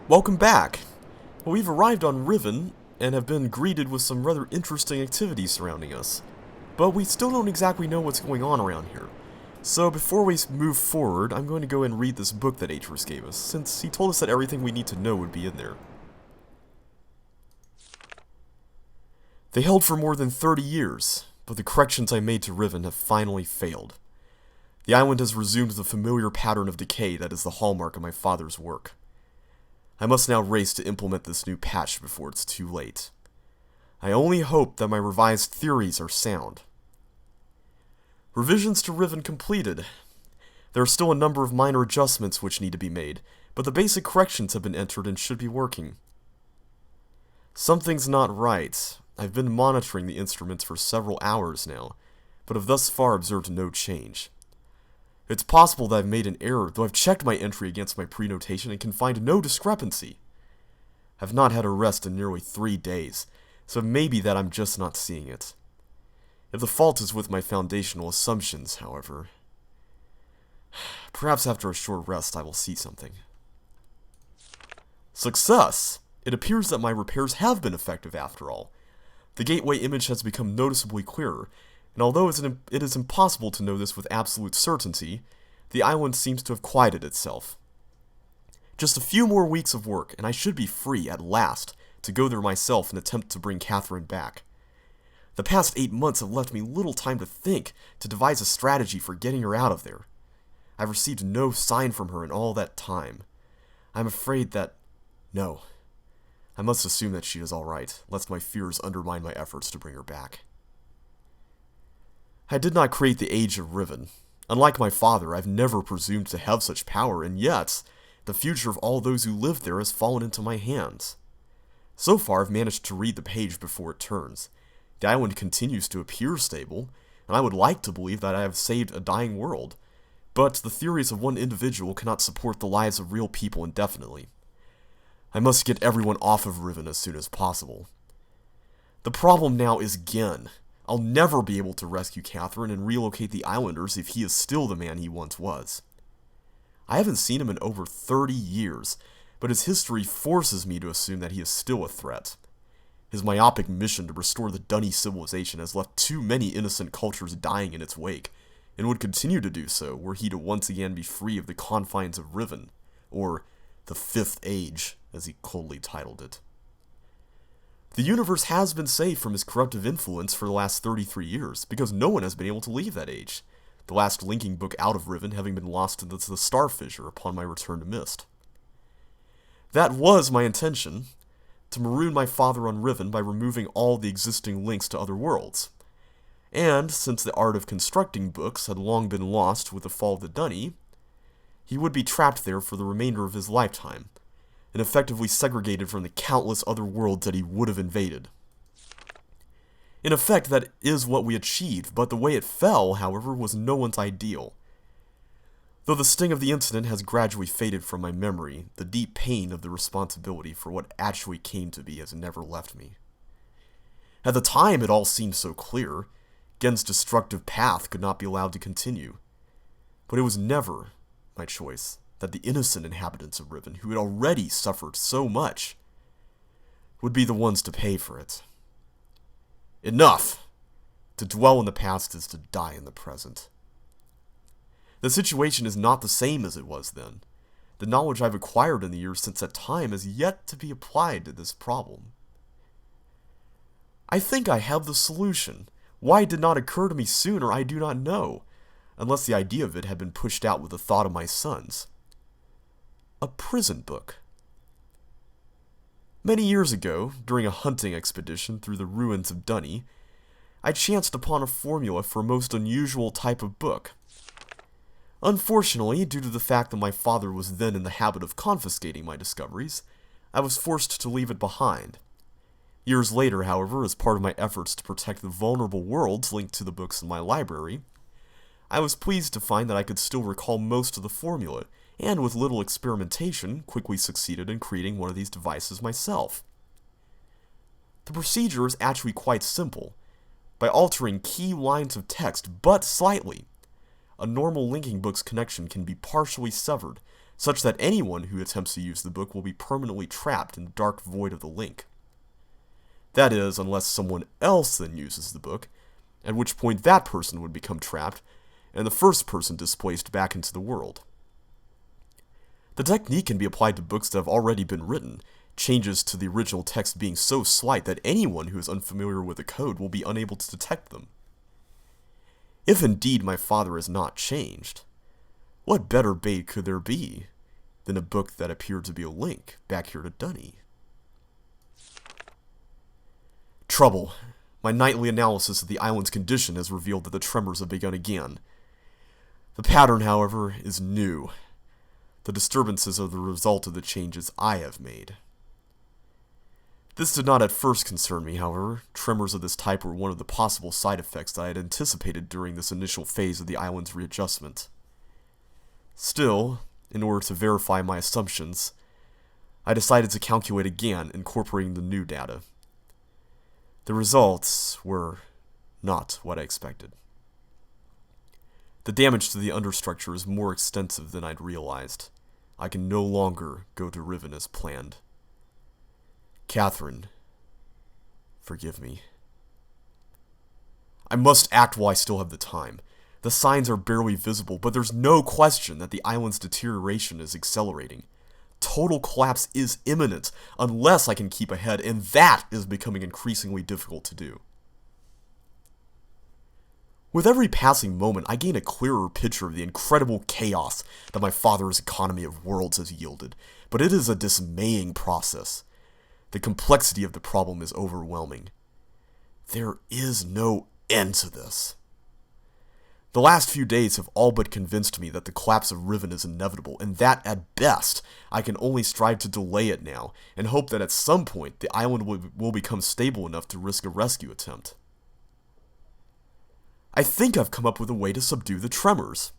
Welcome back! Well, we've arrived on Riven, and have been greeted with some rather interesting activities surrounding us. But we still don't exactly know what's going on around here. So before we move forward, I'm going to go and read this book that Atrus gave us, since he told us that everything we need to know would be in there. They held for more than 30 years, but the corrections I made to Riven have finally failed. The island has resumed the familiar pattern of decay that is the hallmark of my father's work. I must now race to implement this new patch before it's too late. I only hope that my revised theories are sound. Revisions to Riven completed. There are still a number of minor adjustments which need to be made, but the basic corrections have been entered and should be working. Something's not right. I've been monitoring the instruments for several hours now, but have thus far observed no change. It's possible that I've made an error, though I've checked my entry against my pre-notation and can find no discrepancy. I've not had a rest in nearly 3 days, so it may be that I'm just not seeing it. If the fault is with my foundational assumptions, however, perhaps after a short rest I will see something. Success! It appears that my repairs have been effective after all. The gateway image has become noticeably clearer, and although it is impossible to know this with absolute certainty, the island seems to have quieted itself. Just a few more weeks of work, and I should be free, at last, to go there myself and attempt to bring Catherine back. The past 8 months have left me little time to think, to devise a strategy for getting her out of there. I've received no sign from her in all that time. I'm afraid that... No. I must assume that she is alright, lest my fears undermine my efforts to bring her back. I did not create the Age of Riven. Unlike my father, I've never presumed to have such power, and yet, the future of all those who live there has fallen into my hands. So far, I've managed to read the page before it turns. The island continues to appear stable, and I would like to believe that I have saved a dying world, but the theories of one individual cannot support the lives of real people indefinitely. I must get everyone off of Riven as soon as possible. The problem now is Gen. I'll never be able to rescue Catherine and relocate the islanders if he is still the man he once was. I haven't seen him in over 30 years, but his history forces me to assume that he is still a threat. His myopic mission to restore the Dunny civilization has left too many innocent cultures dying in its wake, and would continue to do so were he to once again be free of the confines of Riven, or the Fifth Age, as he coldly titled it. The universe has been safe from his corruptive influence for the last 33 years, because no one has been able to leave that age, the last linking book out of Riven having been lost into the Star Fissure upon my return to Mist. That was my intention, to maroon my father on Riven by removing all the existing links to other worlds. And, since the art of constructing books had long been lost with the fall of the Dunny, he would be trapped there for the remainder of his lifetime, and effectively segregated from the countless other worlds that he would have invaded. In effect, that is what we achieved, but the way it fell, however, was no one's ideal. Though the sting of the incident has gradually faded from my memory, the deep pain of the responsibility for what actually came to be has never left me. At the time, it all seemed so clear. Gen's destructive path could not be allowed to continue. But it was never my choice that the innocent inhabitants of Riven, who had already suffered so much, would be the ones to pay for it. Enough! To dwell in the past is to die in the present. The situation is not the same as it was then. The knowledge I've acquired in the years since that time has yet to be applied to this problem. I think I have the solution. Why it did not occur to me sooner, I do not know, unless the idea of it had been pushed out with the thought of my sons. A prison book. Many years ago, during a hunting expedition through the ruins of Dunny, I chanced upon a formula for a most unusual type of book. Unfortunately, due to the fact that my father was then in the habit of confiscating my discoveries, I was forced to leave it behind. Years later, however, as part of my efforts to protect the vulnerable worlds linked to the books in my library, I was pleased to find that I could still recall most of the formula, and with little experimentation, quickly succeeded in creating one of these devices myself. The procedure is actually quite simple. By altering key lines of text but slightly, a normal linking book's connection can be partially severed, such that anyone who attempts to use the book will be permanently trapped in the dark void of the link. That is, unless someone else then uses the book, at which point that person would become trapped, and the first person displaced back into the world. The technique can be applied to books that have already been written, changes to the original text being so slight that anyone who is unfamiliar with the code will be unable to detect them. If indeed my father has not changed, what better bait could there be than a book that appeared to be a link back here to Dunny? Trouble. My nightly analysis of the island's condition has revealed that the tremors have begun again. The pattern, however, is new. The disturbances are the result of the changes I have made. This did not at first concern me, however. Tremors of this type were one of the possible side effects that I had anticipated during this initial phase of the island's readjustment. Still, in order to verify my assumptions, I decided to calculate again, incorporating the new data. The results were not what I expected. The damage to the understructure is more extensive than I'd realized. I can no longer go to Riven as planned. Catherine, forgive me. I must act while I still have the time. The signs are barely visible, but there's no question that the island's deterioration is accelerating. Total collapse is imminent, unless I can keep ahead, and that is becoming increasingly difficult to do. With every passing moment, I gain a clearer picture of the incredible chaos that my father's economy of worlds has yielded, but it is a dismaying process. The complexity of the problem is overwhelming. There is no end to this. The last few days have all but convinced me that the collapse of Riven is inevitable, and that, at best, I can only strive to delay it now, and hope that at some point the island will become stable enough to risk a rescue attempt. I think I've come up with a way to subdue the tremors.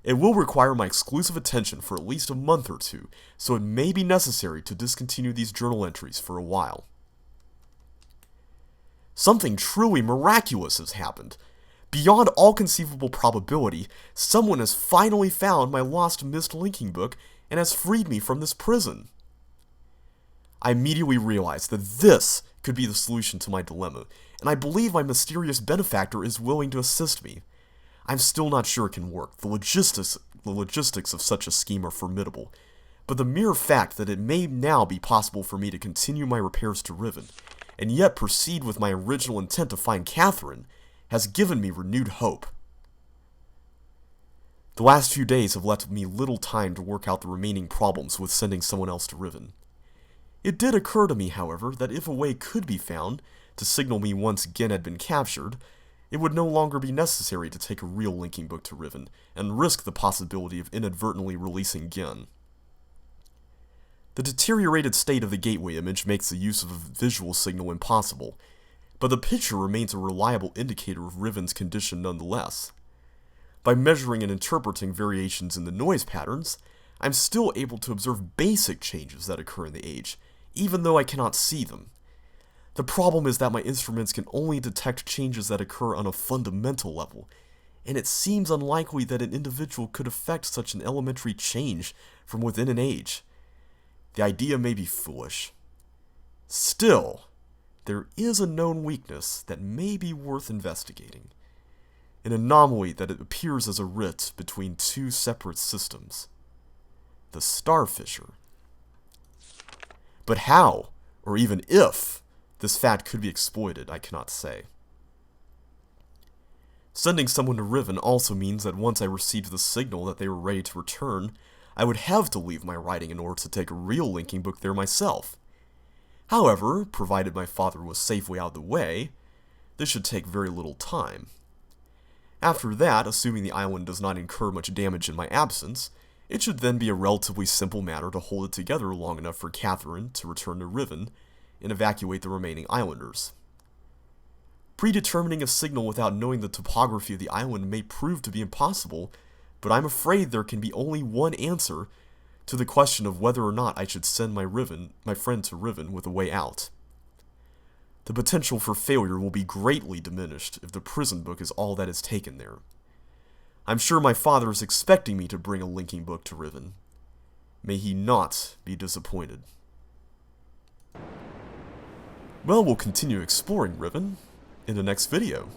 It will require my exclusive attention for at least a month or two, so it may be necessary to discontinue these journal entries for a while. Something truly miraculous has happened. Beyond all conceivable probability, someone has finally found my lost missed linking book and has freed me from this prison. I immediately realized that this could be the solution to my dilemma, and I believe my mysterious benefactor is willing to assist me. I'm still not sure it can work. The logistics of such a scheme are formidable, but the mere fact that it may now be possible for me to continue my repairs to Riven, and yet proceed with my original intent to find Catherine, has given me renewed hope. The last few days have left me little time to work out the remaining problems with sending someone else to Riven. It did occur to me, however, that if a way could be found to signal me once Gen had been captured, it would no longer be necessary to take a real linking book to Riven, and risk the possibility of inadvertently releasing Gen. The deteriorated state of the gateway image makes the use of a visual signal impossible, but the picture remains a reliable indicator of Riven's condition nonetheless. By measuring and interpreting variations in the noise patterns, I'm still able to observe basic changes that occur in the age, even though I cannot see them. The problem is that my instruments can only detect changes that occur on a fundamental level, and it seems unlikely that an individual could affect such an elementary change from within an age. The idea may be foolish. Still, there is a known weakness that may be worth investigating. An anomaly that appears as a rift between two separate systems. The Starfisher. But how, or even if, this fact could be exploited, I cannot say. Sending someone to Riven also means that once I received the signal that they were ready to return, I would have to leave my writing in order to take a real linking book there myself. However, provided my father was safely out of the way, this should take very little time. After that, assuming the island does not incur much damage in my absence, it should then be a relatively simple matter to hold it together long enough for Catherine to return to Riven and evacuate the remaining islanders. Predetermining a signal without knowing the topography of the island may prove to be impossible, but I'm afraid there can be only one answer to the question of whether or not I should send my friend to Riven with a way out. The potential for failure will be greatly diminished if the prison book is all that is taken there. I'm sure my father is expecting me to bring a linking book to Riven. May he not be disappointed. Well, we'll continue exploring Riven in the next video.